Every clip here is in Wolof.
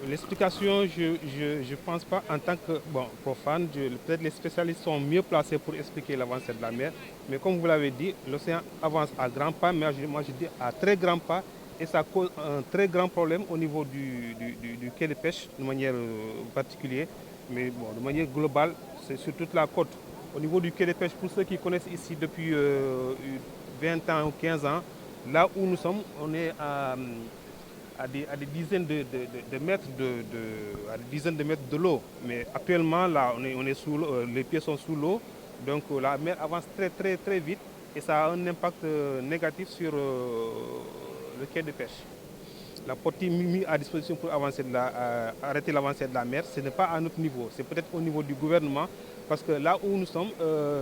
L'explication, je pense pas en tant que bon, profane, peut-être les spécialistes sont mieux placés pour expliquer l'avancée de la mer, mais comme vous l'avez dit, l'océan avance à grands pas, mais moi je dis à très grands pas, et ça cause un très grand problème au niveau du quai de pêche de manière particulière, mais bon, de manière globale, c'est sur toute la côte. Au niveau du quai de pêche, pour ceux qui connaissent ici depuis 20 ans ou 15 ans, là où nous sommes, on est à des dizaines de mètres à des dizaines de mètres de l'eau. Mais actuellement, là, on est sous l'eau, les pieds sont sous l'eau, donc la mer avance très vite et ça a un impact négatif sur le quai de pêche. La portée mise à disposition pour arrêter l'avancée de la mer, ce n'est pas à notre niveau, c'est peut-être au niveau du gouvernement, parce que là où nous sommes,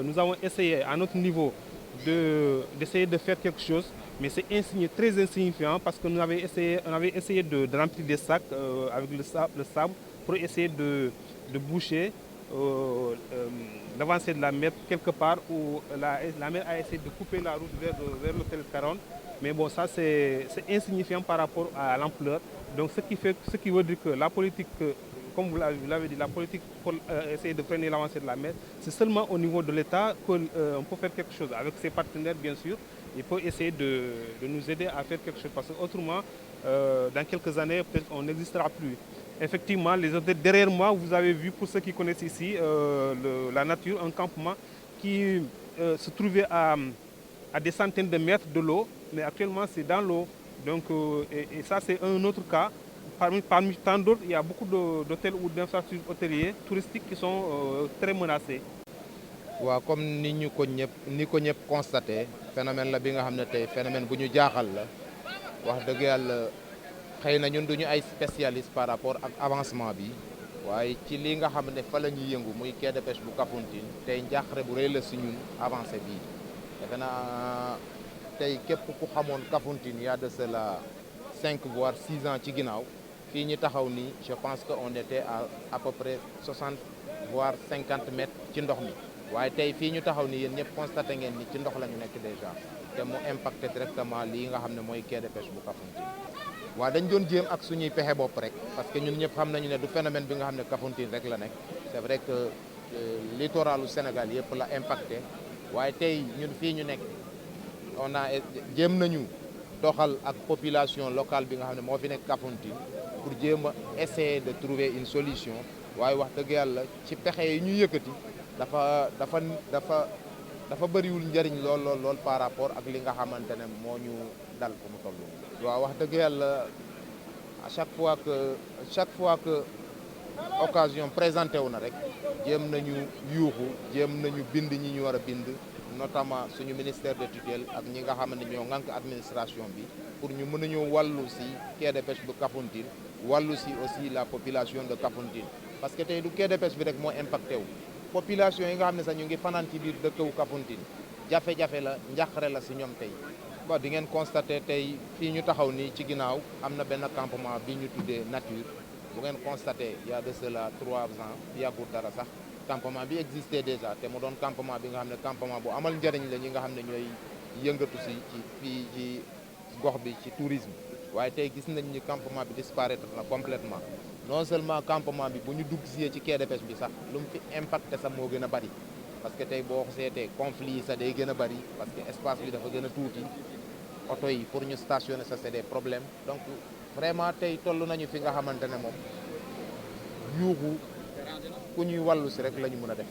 nous avons essayé à notre niveau d'essayer de faire quelque chose, mais c'est très insignifiant parce que on avait essayé de remplir des sacs avec le sable pour essayer de boucher l'avancée de la mer quelque part où la mer a essayé de couper la route vers l'hôtel Caron. Mais bon, ça c'est insignifiant par rapport à l'ampleur. Donc ce qui veut dire que la politique, comme vous l'avez dit, la politique pour essayer de freiner l'avancée de la mer, c'est seulement au niveau de l'État qu'on peut faire quelque chose. Avec ses partenaires, bien sûr, il faut essayer de nous aider à faire quelque chose. Parce qu'autrement, dans quelques années, peut-être on n'existera plus. Effectivement, les hôtels derrière moi, vous avez vu, pour ceux qui connaissent ici, la nature, un campement qui se trouvait à des centaines de mètres de l'eau, mais actuellement c'est dans l'eau. Donc, et ça c'est un autre cas. Parmi tant d'autres, il y a beaucoup d'hôtels ou d'infrastructures hôtelières touristiques qui sont très menacés. waaw comme ni ko ñëpp constaté phénomène la bi nga xam ne tey phénomène bu ñu jaaxal la wax dëgg yàlla xëy na ñun duñu ay spécialiste par rapport ak avancement bi waaye ci li nga xam ne fa la ñuy yëngu muy quai de pêche bu Kafountine tey njàqare bu rëy la si ñun avancé bii defe naa tey képp ku xamoon Kafountine y a de cela 5 voire 6 ans ci ginnaaw fii ñu taxaw nii je pense que on était à peu près 60 voire 50 mètres ci ndox mi waaye tey fii ñu taxaw ni yéen ñëpp constaté ngeen ni ci ndox la ñu nekk déjà te mu impacté directement lii nga xam ne mooy quai de pêche bu Kafountine waaw dañ doon jéem ak suñuy pexe bopp rek parce que ñun ñëpp xam nañu ne du phénomène bi nga xam ne Kafountine rek la nekk c'est vrai que littoralu Sénégal yëpp la impacté waaye tey ñun fii ñu nekk on a jéem nañu doxal ak population locale bi nga xam ne moo fi nekk Kafountine pour jéem a essayer de trouver une solution waaye wax dëgg yàlla ci pexe yi ñu yëkkati dafa bëriwul njëriñ lool par rapport ak li nga xamante ne moo ñu dal fu mu toll. waaw wax dëgg yàlla à chaque fois que occasion présenté wu na rek jéem nañu yuuxu jéem nañu bind ñi ñu war a bind notamment suñu ministère de tutelle ak ñi nga xam ne ñoo ŋànk administration bi pour ñu mën a ñëw wàllu si quai de pêche bu Kafountine wàllu si aussi la population de Kafountine parce que tey du quai de pêche bi rek moo impacté wu. population yi nga xam ne sax ñu ngi fanaan ci biir dëkkawu Kafountine jafe-jafe la njàqare la si ñoom tey bon di ngeen constaté tey fii ñu taxaw nii ci ginnaaw am na benn campement bi ñu tuddee nature bu ngeen constaté y a de cela 3 ans yàggul dara sax campement bi existé déjà te mu doon campement bi nga xam ne campement bu amal njëriñ la ñi nga xam ne ñooy yëngatu si ci fii ci gox bi ci tourisme waaye tey gis nañ ni campement bi disparaître na complètement non seulement campement bi bu ñu dugg si ci quai de pêche bi sax lu mu fi impacté sax moo gën a bari parce que tey boo seetee conflit yi sax day gën a bari parce que espace bi dafa gën a tuuti oto yi pour ñu stationner ça c'est des problèmes donc vraiment tey toll nañu fi nga xamante ne moom yuuxu ku ñuy wàllu si rek la ñu mën a def